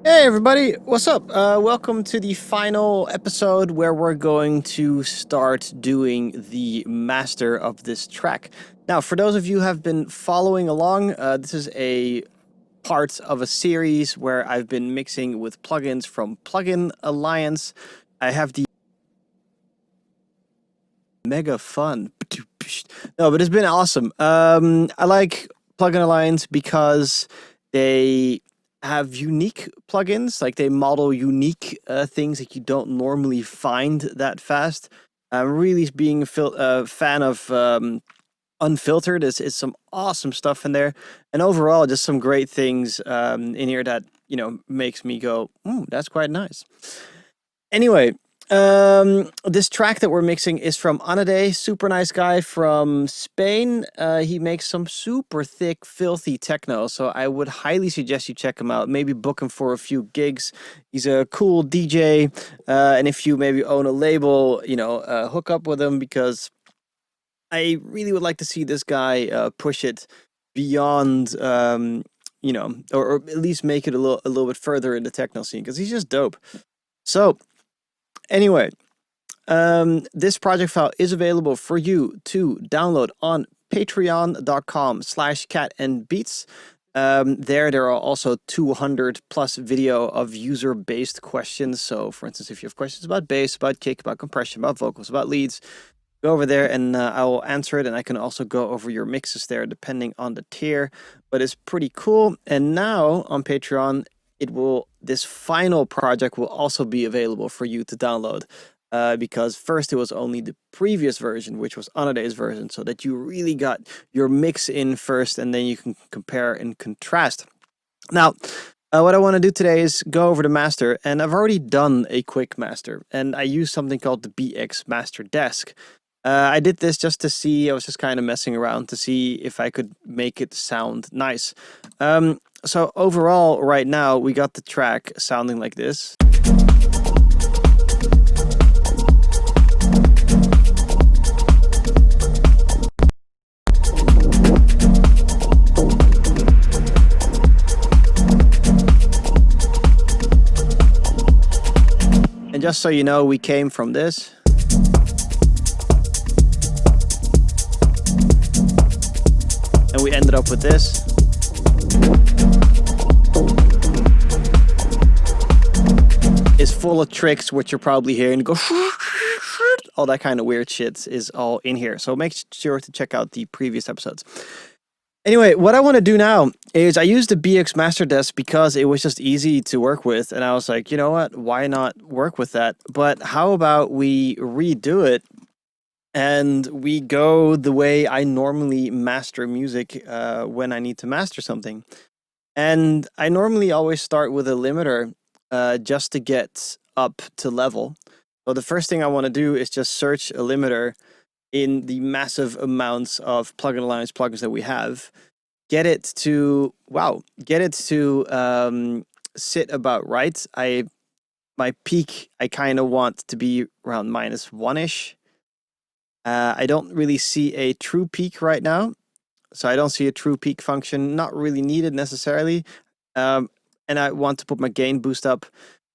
Hey everybody, what's up? Welcome to the final episode where we're going to start doing the master of this track. Now, for those of you who have been following along, this is a part of a series where I've been mixing with plugins from Plugin Alliance. I have the mega fun. No, but it's been awesome. I like Plugin Alliance because they have unique plugins, like they model unique things that you don't normally find that fast. I'm really being a fan of Unfiltered. Is some awesome stuff in there, and overall, just some great things in here that makes me go, that's quite nice. Anyway, this track that we're mixing is from Anade, super nice guy from Spain. He makes some super thick, filthy techno, so I would highly suggest you check him out. Maybe book him for a few gigs. He's a cool DJ, and if you maybe own a label, hook up with him because I really would like to see this guy push it beyond, or at least make it a little bit further in the techno scene because he's just dope. So anyway, this project file is available for you to download on patreon.com/catandbeats. There are also 200 plus video of user-based questions. So for instance, if you have questions about bass, about kick, about compression, about vocals, about leads, go over there and I will answer it. And I can also go over your mixes there depending on the tier, but it's pretty cool. And now on Patreon, this final project will also be available for you to download. Because first it was only the previous version, which was Anade's version, so that you really got your mix in first, and then you can compare and contrast. Now, what I want to do today is go over the master, and I've already done a quick master, and I used something called the BX Master Desk. I did this just to see, I was just kind of messing around to see if I could make it sound nice. So overall, right now, we got the track sounding like this. And just so you know, we came from this. And we ended up with this. Is full of tricks, which you're probably hearing go all that kind of weird shit is all in here. So make sure to check out the previous episodes. Anyway, what I want to do now is I used the BX Master Desk because it was just easy to work with. And I was like, you know what? Why not work with that? But how about we redo it and we go the way I normally master music when I need to master something. And I normally always start with a limiter just to get up to level. So the first thing I want to do is just search a limiter in the massive amounts of Plugin Alliance plugins that we have, get it to sit about right. My peak I kind of want to be around -1-ish. I don't really see a true peak right now, so I don't see a true peak function. Not really needed necessarily, and I want to put my gain boost up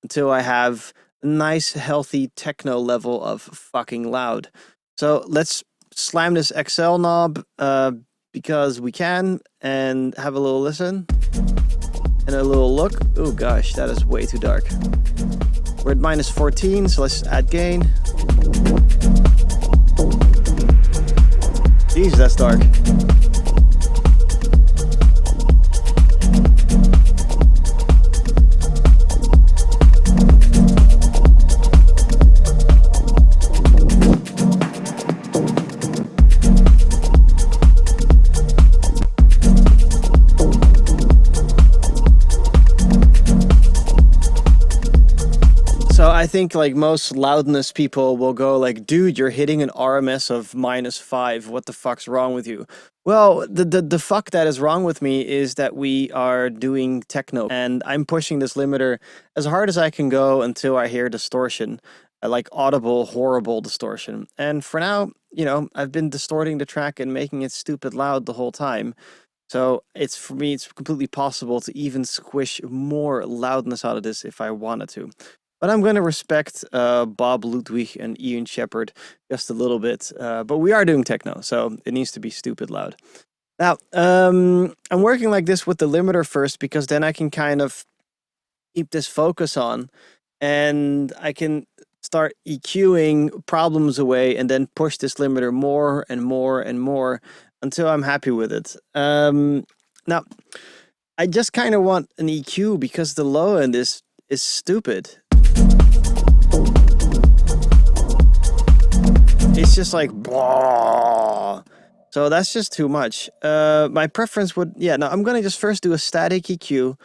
until I have a nice healthy techno level of fucking loud. So let's slam this XL knob because we can, and have a little listen and a little look. Oh gosh, that is way too dark. We're at -14, so let's add gain. Jeez, that's dark. So I think like most loudness people will go like, dude, you're hitting an RMS of -5. What the fuck's wrong with you? Well, the fuck that is wrong with me is that we are doing techno and I'm pushing this limiter as hard as I can go until I hear distortion, like audible, horrible distortion. And for now, I've been distorting the track and making it stupid loud the whole time. So it's, for me, it's completely possible to even squish more loudness out of this if I wanted to. But I'm going to respect Bob Ludwig and Ian Shepherd just a little bit. But we are doing techno, so it needs to be stupid loud. Now, I'm working like this with the limiter first, because then I can kind of keep this focus on, and I can start EQing problems away and then push this limiter more and more and more until I'm happy with it. Now, I just kind of want an EQ because the low end is stupid. It's just like blah. So that's just too much. My preference would, yeah, no, I'm gonna just first do a static EQ.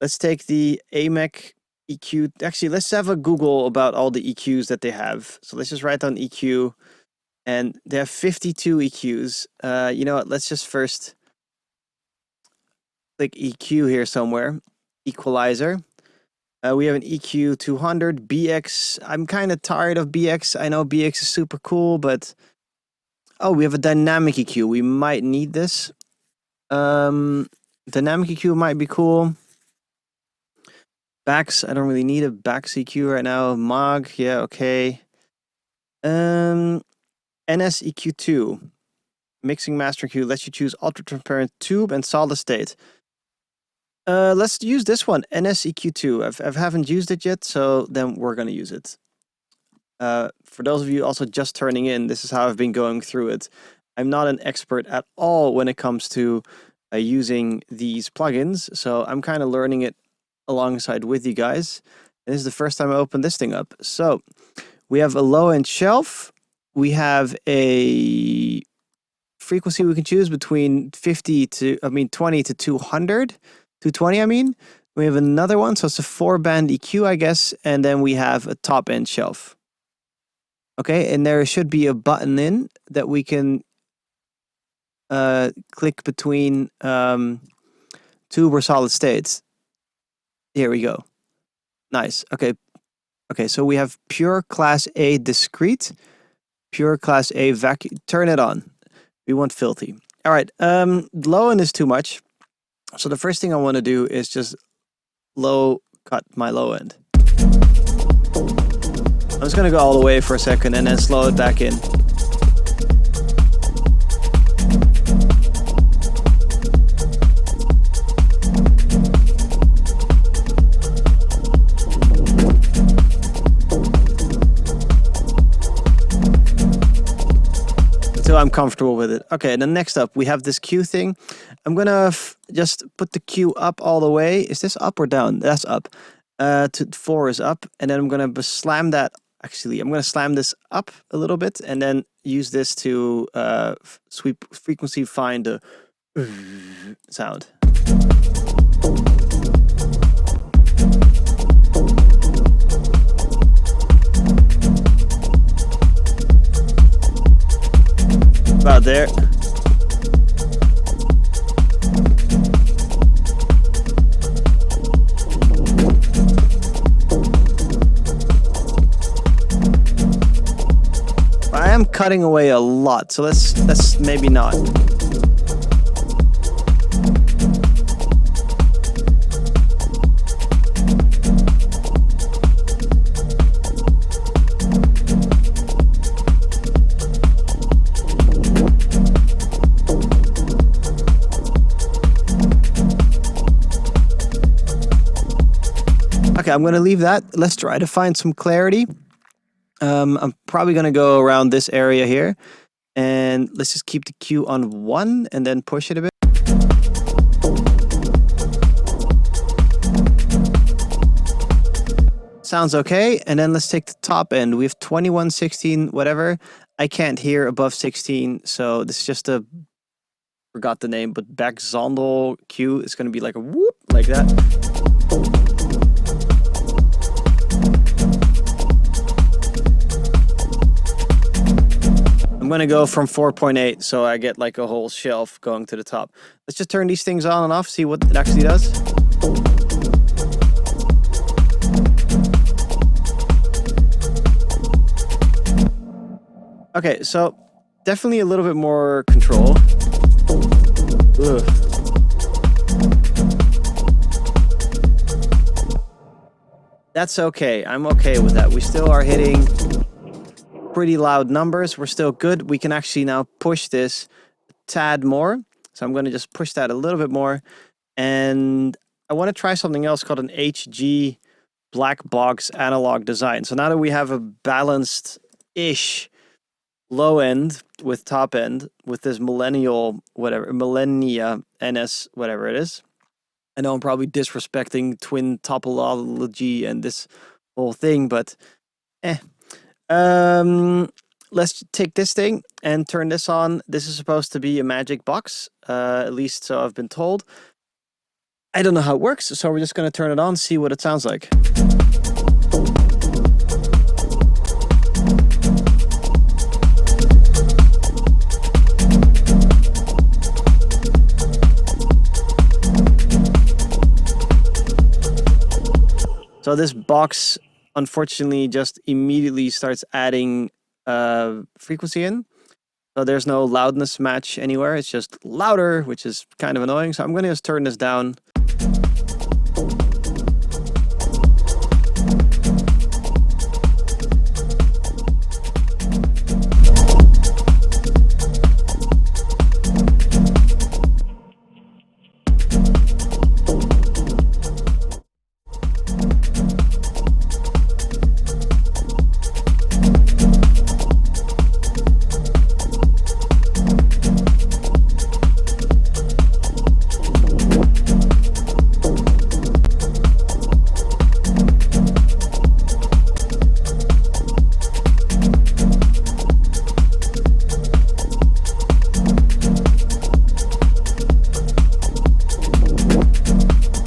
Let's take the AMEC EQ. Actually, let's have a Google about all the EQs that they have. So let's just write down EQ, and they have 52 EQs. You know what? Let's just first click EQ here somewhere. Equalizer. We have an EQ 200, BX. I'm kind of tired of BX. I know BX is super cool, but oh, we have a dynamic EQ. We might need this. Dynamic EQ might be cool. Bax, I don't really need a Bax EQ right now. Mog, yeah, okay. NS-EQ2. Mixing master EQ lets you choose ultra-transparent tube and solid state. Let's use this one, NS-EQ2. I haven't used it yet, so then we're going to use it. For those of you also just turning in, this is how I've been going through it. I'm not an expert at all when it comes to using these plugins, so I'm kind of learning it alongside with you guys. This is the first time I opened this thing up. So we have a low-end shelf. We have a frequency we can choose between 20 to 200. 220, I mean. We have another one, so it's a 4-band EQ, I guess, and then we have a top-end shelf. Okay, and there should be a button in that we can click between tube or solid states. Here we go. Nice. Okay. Okay, so we have pure class A discrete, pure class A vacuum. Turn it on. We want filthy. All right. Low end is too much. So the first thing I want to do is just low cut my low end. I'm just going to go all the way for a second and then slow it back in. Until I'm comfortable with it. Okay, and then next up, we have this Q thing. I'm going to just put the Q up all the way. Is this up or down? That's up. To 4 is up. And then I'm going to slam that. Actually, I'm going to slam this up a little bit and then use this to sweep frequency find the sound. About there. I am cutting away a lot, so let's maybe not. Okay, I'm going to leave that. Let's try to find some clarity. I'm probably going to go around this area here. And let's just keep the Q on 1 and then push it a bit. Sounds okay. And then let's take the top end. We have 21, 16, whatever. I can't hear above 16. So this is just a, forgot the name, but Baxondal Q is going to be like a whoop, like that. I'm going to go from 4.8, so I get like a whole shelf going to the top. Let's just turn these things on and off, see what it actually does. Okay, so definitely a little bit more control. Ugh. That's okay. I'm okay with that. We still are hitting pretty loud numbers. We're still good. We can actually now push this a tad more. So I'm going to just push that a little bit more. And I want to try something else called an HG black box analog design. So now that we have a balanced-ish low end with top end with this millennia NS, whatever it is. I know I'm probably disrespecting twin topology and this whole thing, but let's take this thing and turn this on. This is supposed to be a magic box, at least so I've been told. I don't know how it works, so we're just going to turn it on, see what it sounds like. So this box, unfortunately, just immediately starts adding frequency in. So there's no loudness match anywhere. It's just louder, which is kind of annoying. So I'm going to just turn this down.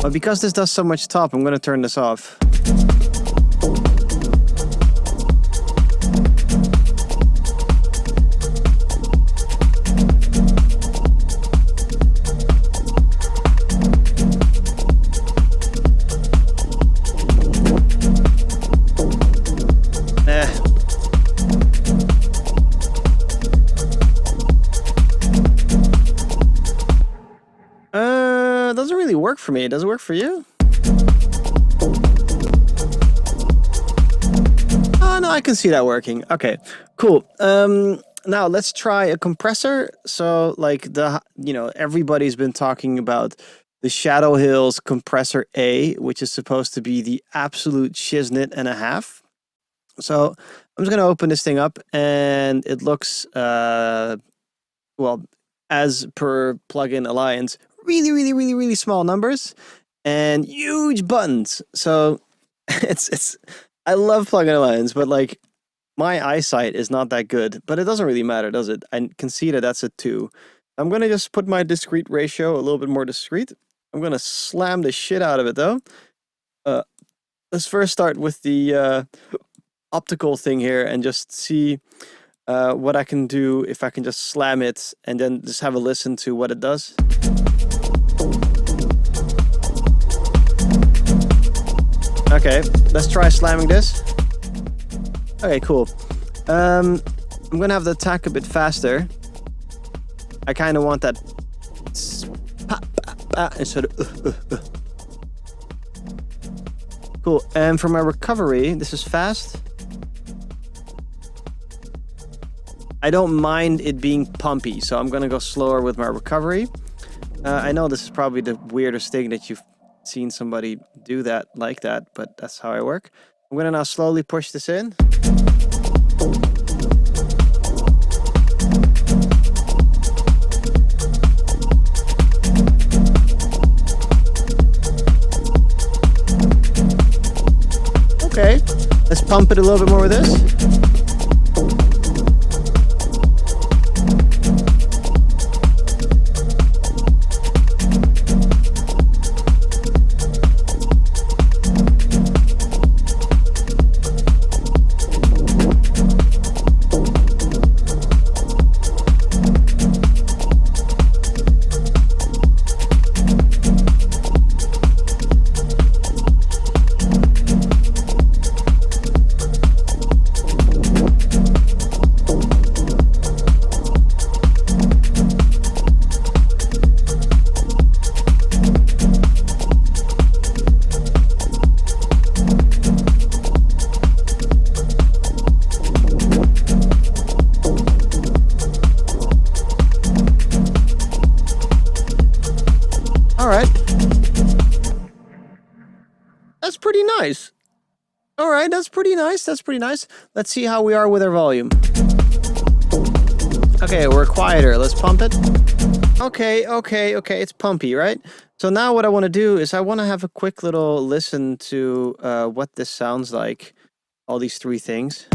But because this does so much top, I'm going to turn this off. It doesn't really work for me. Does it work for you? Oh, no, I can see that working. Okay, cool. Now let's try a compressor. So like everybody's been talking about the Shadow Hills Compressor A, which is supposed to be the absolute shiznit and a half. So I'm just going to open this thing up and it looks, well, as per Plugin Alliance, really small numbers and huge buttons. So I love Plugin Alliance, but like my eyesight is not that good, but it doesn't really matter, does it? I can see that that's a 2. I'm going to just put my discrete ratio a little bit more discrete. I'm going to slam the shit out of it though. Let's first start with the optical thing here and just see what I can do if I can just slam it and then just have a listen to what it does. Okay, let's try slamming this. Okay, cool. I'm gonna have the attack a bit faster. I kind of want that instead of Cool, and for my recovery, this is fast. I don't mind it being pumpy, so I'm gonna go slower with my recovery. I know this is probably the weirdest thing that you've seen somebody do that like that, but that's how I work. I'm gonna now slowly push this in. Okay, let's pump it a little bit more with this. that's pretty nice. All right, that's pretty nice. That's pretty nice. Let's see how we are with our volume. Okay, we're quieter. Let's pump it. Okay, it's pumpy, right? So now what I want to do is I want to have a quick little listen to what this sounds like. All these three things.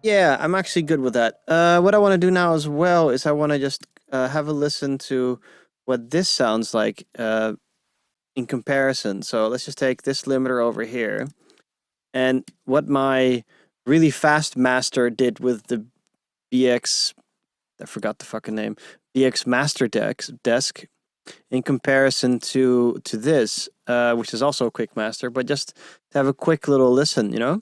Yeah, I'm actually good with that. What I want to do now as well is I want to just have a listen to what this sounds like in comparison. So let's just take this limiter over here. And what my really fast master did with the BX, I forgot the fucking name, BX master desk in comparison to this, which is also a quick master, but just to have a quick little listen, you know?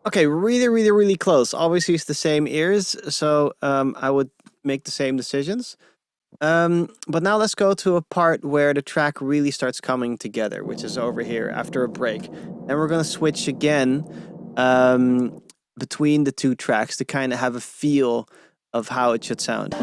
Okay, really close. Obviously, it's the same ears, so I would make the same decisions. But now let's go to a part where the track really starts coming together, which is over here after a break. And we're going to switch again between the two tracks to kind of have a feel of how it should sound.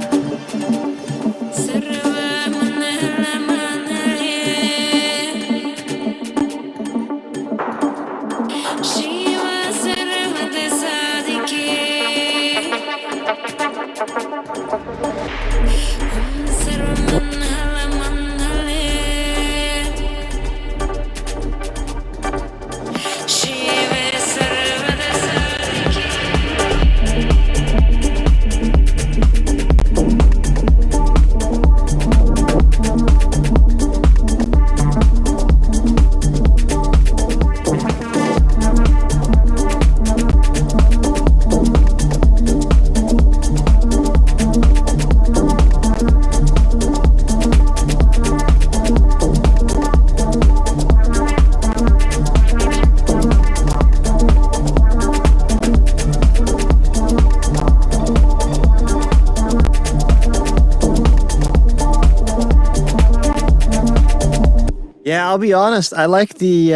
Yeah, I'll be honest. I like the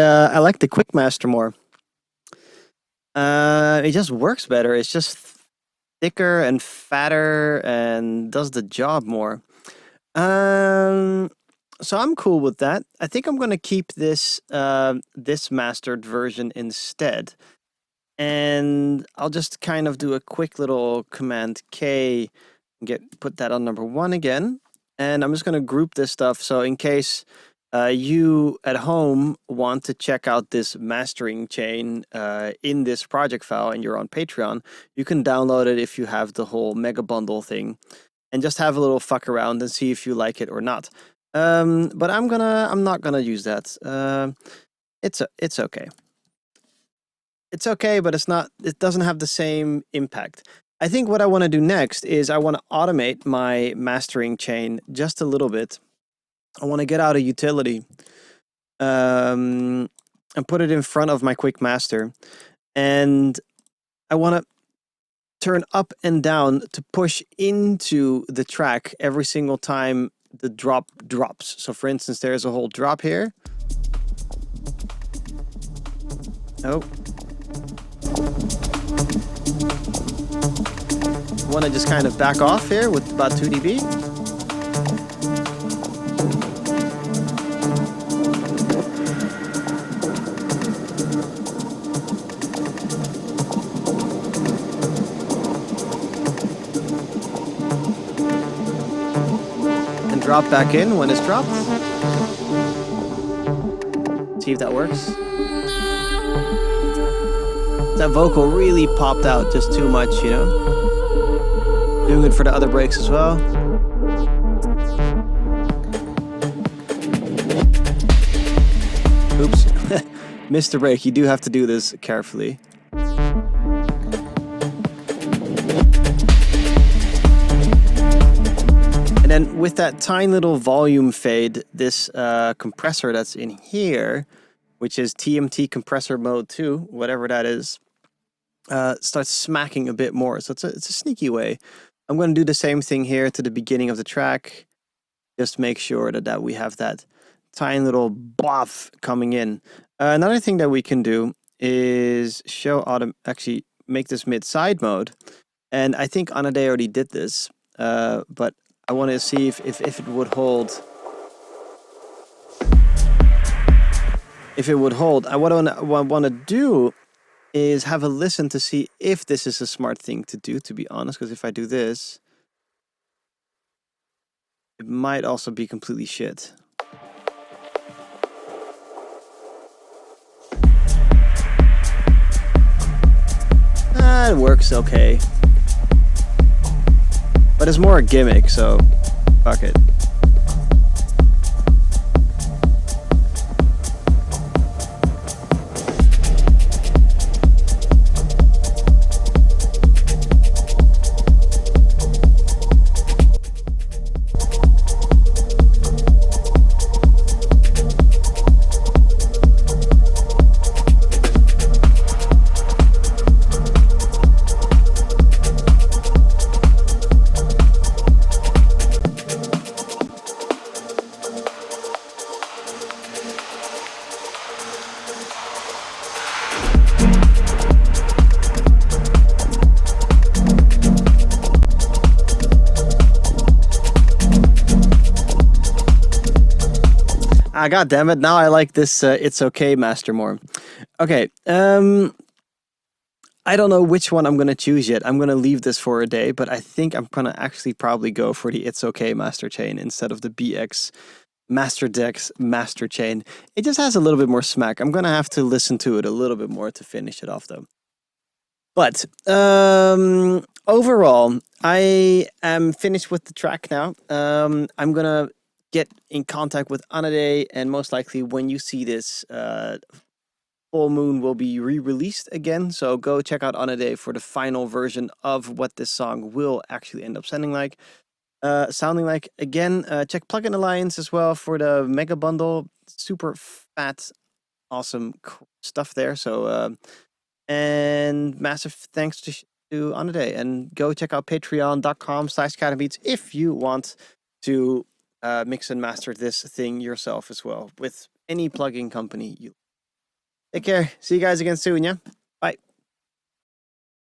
Quickmaster more. It just works better. It's just thicker and fatter and does the job more. So I'm cool with that. I think I'm gonna keep this this mastered version instead, and I'll just kind of do a quick little Command K, and put that on number 1 again, and I'm just gonna group this stuff. So in case you at home want to check out this mastering chain in this project file and you're on Patreon, you can download it if you have the whole mega bundle thing and just have a little fuck around and see if you like it or not. But I'm not gonna use that. It's okay. It's okay, but it doesn't have the same impact. I think what I want to do next is I want to automate my mastering chain just a little bit. I want to get out a utility and put it in front of my quick master. And I want to turn up and down to push into the track every single time the drop drops. So for instance, there's a whole drop here. Oh. I want to just kind of back off here with about 2 dB. Drop back in when it's dropped. See if that works. That vocal really popped out just too much, you know? Doing it for the other breaks as well. Oops. Missed a break. You do have to do this carefully. And then with that tiny little volume fade, this compressor that's in here, which is TMT compressor mode 2, whatever that is, starts smacking a bit more. So it's a sneaky way. I'm going to do the same thing here to the beginning of the track. Just make sure that we have that tiny little boff coming in. Another thing that we can do is actually make this mid-side mode. And I think Anade already did this, but I want to see if it would hold. If it would hold, what I want to do is have a listen to see if this is a smart thing to do, to be honest, because if I do this, it might also be completely shit. It works okay. But it's more a gimmick, so fuck it. God damn it! Now I like this. It's okay, master more. Okay. I don't know which one I'm gonna choose yet. I'm gonna leave this for a day, but I think I'm gonna actually probably go for the It's Okay master chain instead of the BX Master Decks master chain. It just has a little bit more smack. I'm gonna have to listen to it a little bit more to finish it off, though. But overall, I am finished with the track now. I'm gonna get in contact with Anade, and most likely when you see this, Full Moon will be re-released again. So go check out Anade for the final version of what this song will actually end up sounding like. Again, check Plugin Alliance as well for the mega bundle. Super fat, awesome stuff there. So and massive thanks to Anade, and go check out patreon.com/catandbeats if you want to mix and master this thing yourself as well with any plugin company you. Take care. See you guys again soon, yeah?